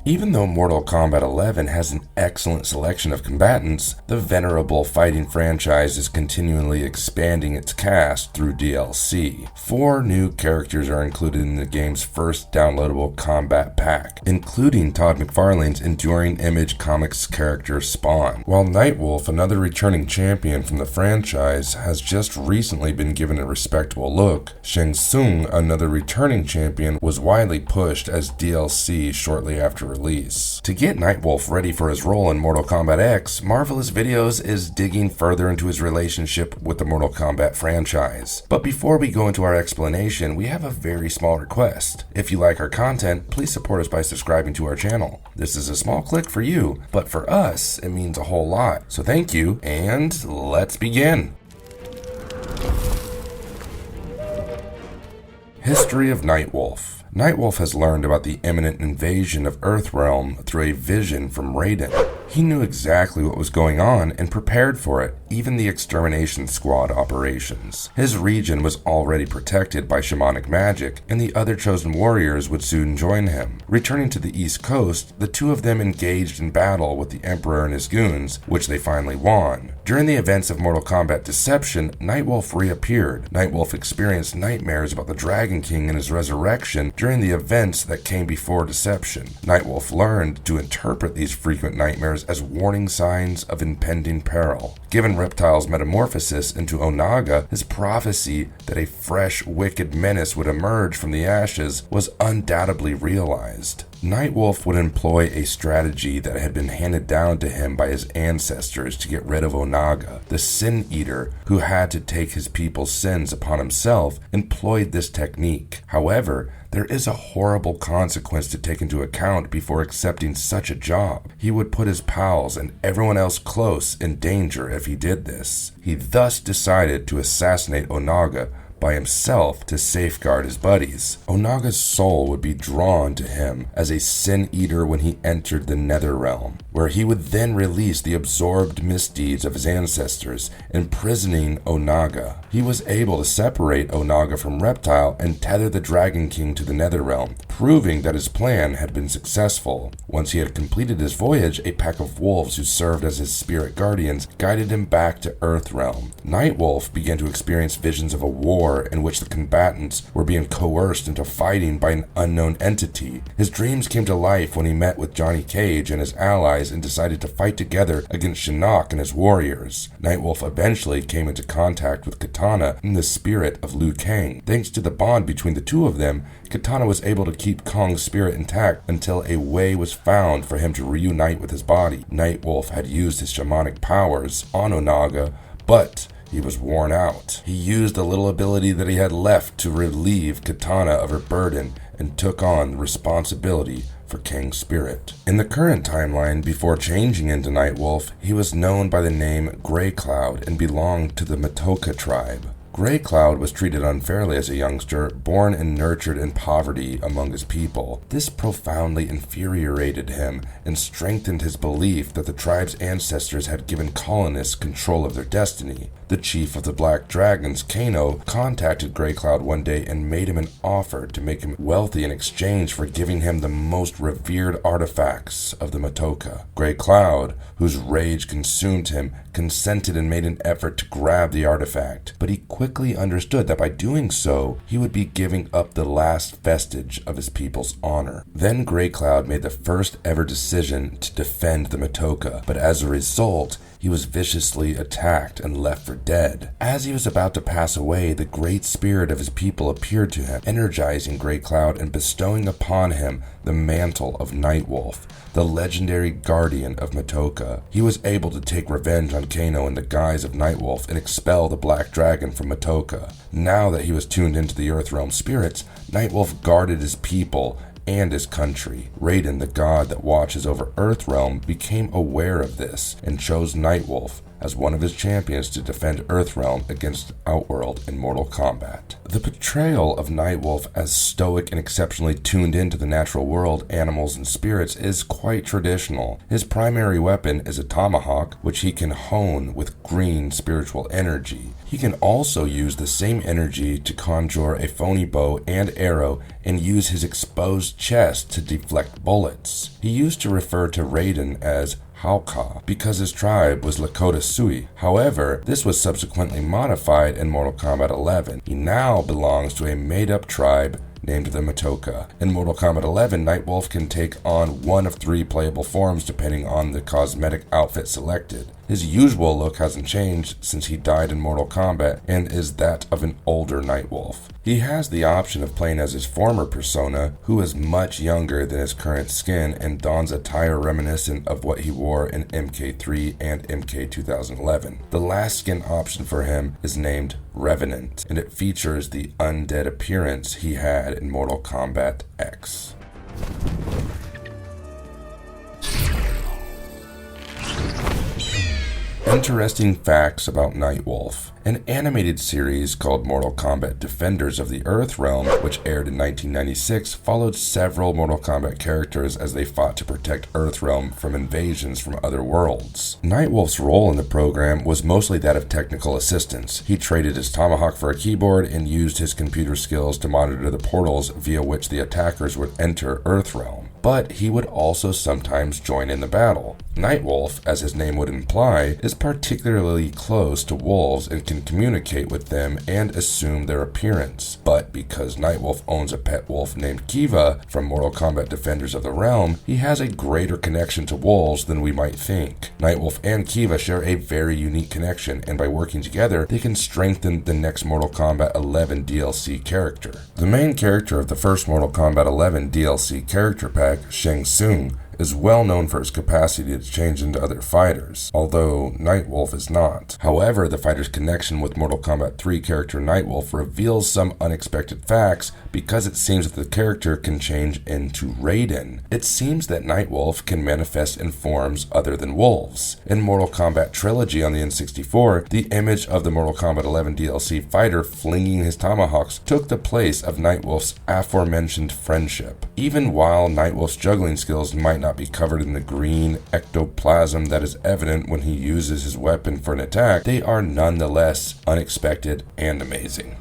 Even though Mortal Kombat 11 has an excellent selection of combatants, the venerable fighting franchise is continually expanding its cast through DLC. 4 new characters are included in the game's first downloadable combat pack, including Todd McFarlane's Enduring Image Comics character Spawn. While Nightwolf, another returning champion from the franchise, has just recently been given a respectable look, Shang Tsung, another returning champion, was widely pushed as DLC shortly after release. To get Nightwolf ready for his role in Mortal Kombat X, Marvelous Videos is digging further into his relationship with the Mortal Kombat franchise. But before we go into our explanation, we have a very small request. If you like our content, please support us by subscribing to our channel. This is a small click for you, but for us, it means a whole lot. So thank you, and let's begin. History of Nightwolf. Nightwolf has learned about the imminent invasion of Earthrealm through a vision from Raiden. He knew exactly what was going on and prepared for it, even the extermination squad operations. His region was already protected by shamanic magic, and the other chosen warriors would soon join him. Returning to the East Coast, the two of them engaged in battle with the Emperor and his goons, which they finally won. During the events of Mortal Kombat Deception, Nightwolf reappeared. Nightwolf experienced nightmares about the Dragon King and his resurrection during the events that came before Deception. Nightwolf learned to interpret these frequent nightmares as warning signs of impending peril. Given Reptile's metamorphosis into Onaga, his prophecy that a fresh, wicked menace would emerge from the ashes was undoubtedly realized. Nightwolf would employ a strategy that had been handed down to him by his ancestors to get rid of Onaga. The Sin Eater, who had to take his people's sins upon himself, employed this technique. However, there is a horrible consequence to take into account before accepting such a job. He would put his pals and everyone else close in danger if he did this. He thus decided to assassinate Onaga by himself to safeguard his buddies. Onaga's soul would be drawn to him as a sin eater when he entered the Nether Realm, where he would then release the absorbed misdeeds of his ancestors, imprisoning Onaga. He was able to separate Onaga from Reptile and tether the Dragon King to the Nether Realm, proving that his plan had been successful. Once he had completed his voyage, a pack of wolves who served as his spirit guardians guided him back to Earthrealm. Nightwolf began to experience visions of a war in which the combatants were being coerced into fighting by an unknown entity. His dreams came to life when he met with Johnny Cage and his allies and decided to fight together against Shinnok and his warriors. Nightwolf eventually came into contact with Kitana in the spirit of Liu Kang. Thanks to the bond between the two of them, Kitana was able to keep Kong's spirit intact until a way was found for him to reunite with his body. Nightwolf had used his shamanic powers on Onaga, but he was worn out. He used the little ability that he had left to relieve Kitana of her burden and took on the responsibility for Kang's spirit. In the current timeline, before changing into Nightwolf, he was known by the name Grey Cloud and belonged to the Matoka tribe. Grey Cloud was treated unfairly as a youngster, born and nurtured in poverty among his people. This profoundly infuriated him and strengthened his belief that the tribe's ancestors had given colonists control of their destiny. The chief of the Black Dragons, Kano, contacted Grey Cloud one day and made him an offer to make him wealthy in exchange for giving him the most revered artifacts of the Matoka. Grey Cloud, whose rage consumed him, consented and made an effort to grab the artifact, but he quickly understood that by doing so, he would be giving up the last vestige of his people's honor. Then Grey Cloud made the first ever decision to defend the Matoka, but as a result, he was viciously attacked and left for dead. As he was about to pass away, the great spirit of his people appeared to him, energizing Grey Cloud and bestowing upon him the mantle of Nightwolf, the legendary guardian of Matoka. He was able to take revenge on Kano in the guise of Nightwolf and expel the Black Dragon from Matoka. Now that he was tuned into the Earthrealm spirits, Nightwolf guarded his people and his country. Raiden, the god that watches over Earthrealm, became aware of this and chose Nightwolf as one of his champions to defend Earthrealm against Outworld in Mortal Kombat. The portrayal of Nightwolf as stoic and exceptionally tuned into the natural world, animals, and spirits is quite traditional. His primary weapon is a tomahawk, which he can hone with green spiritual energy. He can also use the same energy to conjure a phony bow and arrow and use his exposed chest to deflect bullets. He used to refer to Raiden as Hauka because his tribe was Lakota Sioux. However, this was subsequently modified in Mortal Kombat 11. He now belongs to a made-up tribe named the Matoka. In Mortal Kombat 11, Nightwolf can take on one of 3 playable forms depending on the cosmetic outfit selected. His usual look hasn't changed since he died in Mortal Kombat and is that of an older Nightwolf. He has the option of playing as his former persona, who is much younger than his current skin and dons attire reminiscent of what he wore in MK3 and MK 2011. The last skin option for him is named Revenant, and it features the undead appearance he had in Mortal Kombat X. Interesting facts about Nightwolf. An animated series called Mortal Kombat Defenders of the Earthrealm, which aired in 1996, followed several Mortal Kombat characters as they fought to protect Earthrealm from invasions from other worlds. Nightwolf's role in the program was mostly that of technical assistance. He traded his tomahawk for a keyboard and used his computer skills to monitor the portals via which the attackers would enter Earthrealm. But he would also sometimes join in the battle. Nightwolf, as his name would imply, is particularly close to wolves and can communicate with them and assume their appearance. But because Nightwolf owns a pet wolf named Kiva from Mortal Kombat Defenders of the Realm, he has a greater connection to wolves than we might think. Nightwolf and Kiva share a very unique connection, and by working together, they can strengthen the next Mortal Kombat 11 DLC character. The main character of the first Mortal Kombat 11 DLC character pack, Shang Tsung, is well known for his capacity to change into other fighters, although Nightwolf is not. However, the fighter's connection with Mortal Kombat 3 character Nightwolf reveals some unexpected facts because it seems that the character can change into Raiden. It seems that Nightwolf can manifest in forms other than wolves. In Mortal Kombat Trilogy on the N64, the image of the Mortal Kombat 11 DLC fighter flinging his tomahawks took the place of Nightwolf's aforementioned friendship. Even while Nightwolf's juggling skills might not be covered in the green ectoplasm that is evident when he uses his weapon for an attack, they are nonetheless unexpected and amazing.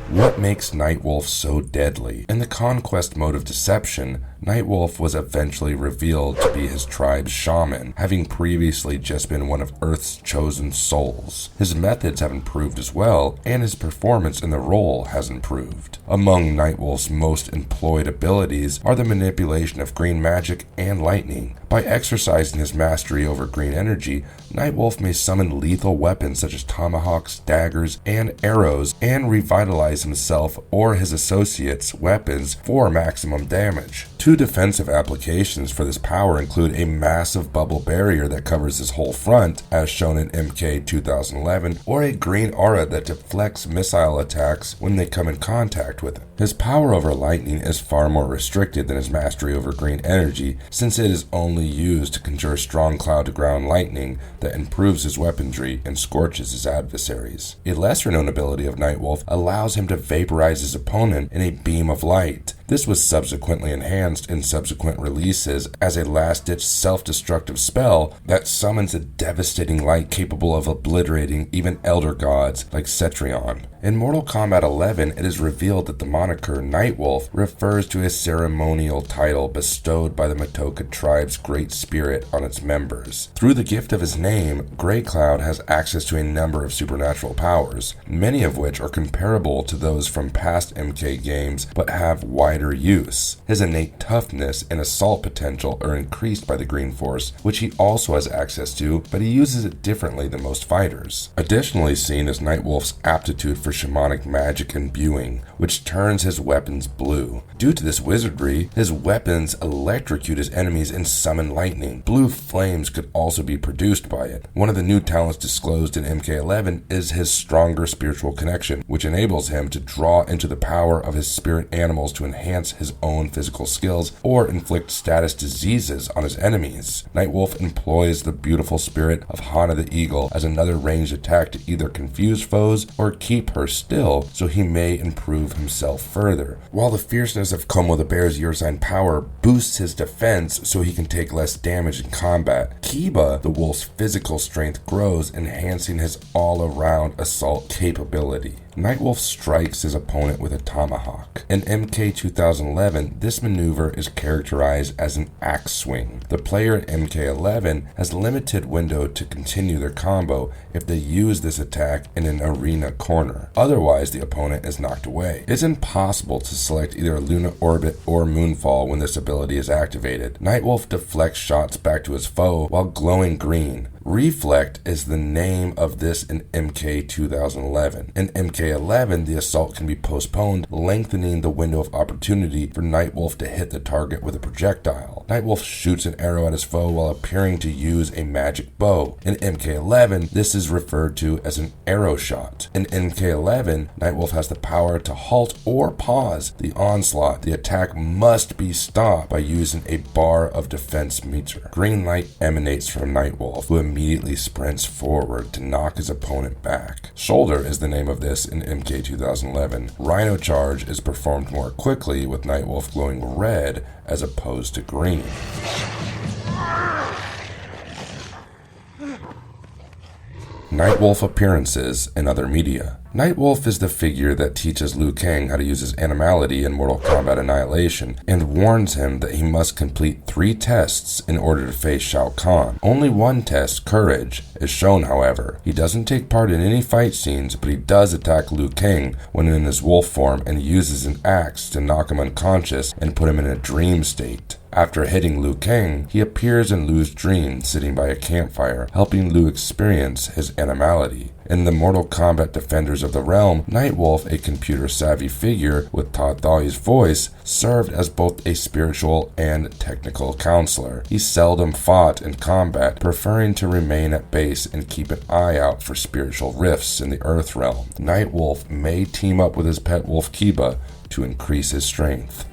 What makes Nightwolf so deadly? In the conquest mode of deception, Nightwolf was eventually revealed to be his tribe's shaman, having previously just been one of Earth's chosen souls. His methods have improved as well, and his performance in the role has improved. Among Nightwolf's most employed abilities are the manipulation of green magic and lightning. By exercising his mastery over green energy, Nightwolf may summon lethal weapons such as tomahawks, daggers, and arrows, and revitalize himself or his associates' weapons for maximum damage. Two defensive applications for this power include a massive bubble barrier that covers his whole front, as shown in MK 2011, or a green aura that deflects missile attacks when they come in contact with it. His power over lightning is far more restricted than his mastery over green energy, since it is only used to conjure strong cloud-to-ground lightning that improves his weaponry and scorches his adversaries. A lesser-known ability of Nightwolf allows him to vaporize his opponent in a beam of light. This was subsequently enhanced in subsequent releases as a last-ditch self-destructive spell that summons a devastating light capable of obliterating even elder gods like Cetrion. In Mortal Kombat 11, it is revealed that the moniker Nightwolf refers to a ceremonial title bestowed by the Matoka tribe's Great Spirit on its members. Through the gift of his name, Grey Cloud has access to a number of supernatural powers, many of which are comparable to those from past MK games but have wider use. His innate toughness and assault potential are increased by the Green Force, which he also has access to, but he uses it differently than most fighters. Additionally seen is Nightwolf's aptitude for shamanic magic imbuing, which turns his weapons blue. Due to this wizardry, his weapons electrocute his enemies and summon lightning. Blue flames could also be produced by it. One of the new talents disclosed in MK11 is his stronger spiritual connection, which enables him to draw into the power of his spirit animals to enhance enhance his own physical skills or inflict status diseases on his enemies. Nightwolf employs the beautiful spirit of Hana the Eagle as another ranged attack to either confuse foes or keep her still so he may improve himself further. While the fierceness of Como the Bear's Your Sign power boosts his defense so he can take less damage in combat, Kiba the wolf's physical strength grows, enhancing his all-around assault capability. Nightwolf strikes his opponent with a tomahawk. In MK 2011, this maneuver is characterized as an axe swing. The player in MK 11 has limited window to continue their combo if they use this attack in an arena corner. Otherwise, the opponent is knocked away. It's impossible to select either Luna Orbit or Moonfall when this ability is activated. Nightwolf deflects shots back to his foe while glowing green. Reflect is the name of this in MK 2011. In MK 11, the assault can be postponed, lengthening the window of opportunity for Nightwolf to hit the target with a projectile. Nightwolf shoots an arrow at his foe while appearing to use a magic bow. In MK 11, this is referred to as an arrow shot. In MK 11, Nightwolf has the power to halt or pause the onslaught. The attack must be stopped by using a bar of defense meter. Green light emanates from Nightwolf, who immediately sprints forward to knock his opponent back. Shoulder is the name of this in MK 2011. Rhino Charge is performed more quickly with Nightwolf glowing red as opposed to green. Nightwolf appearances in other media. Nightwolf is the figure that teaches Liu Kang how to use his animality in Mortal Kombat Annihilation and warns him that he must complete 3 tests in order to face Shao Kahn. Only one test, Courage, is shown, however. He doesn't take part in any fight scenes, but he does attack Liu Kang when in his wolf form and uses an axe to knock him unconscious and put him in a dream state. After hitting Liu Kang, he appears in Liu's dream sitting by a campfire, helping Liu experience his animality. In the Mortal Kombat Defenders of the Realm, Nightwolf, a computer-savvy figure with Todd Thawley's voice, served as both a spiritual and technical counselor. He seldom fought in combat, preferring to remain at base and keep an eye out for spiritual rifts in the Earth Realm. Nightwolf may team up with his pet wolf Kiba to increase his strength.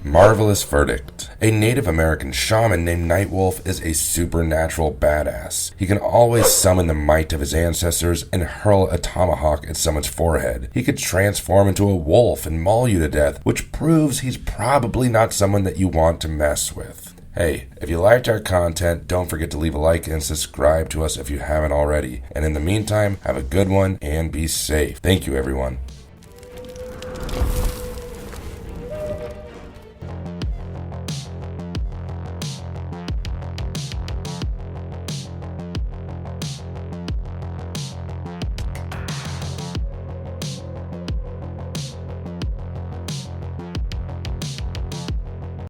Marvelous Verdict. A Native American shaman named Nightwolf is a supernatural badass. He can always summon the might of his ancestors and hurl a tomahawk at someone's forehead. He could transform into a wolf and maul you to death, which proves he's probably not someone that you want to mess with. Hey, if you liked our content, don't forget to leave a like and subscribe to us if you haven't already. And in the meantime, have a good one and be safe. Thank you, everyone.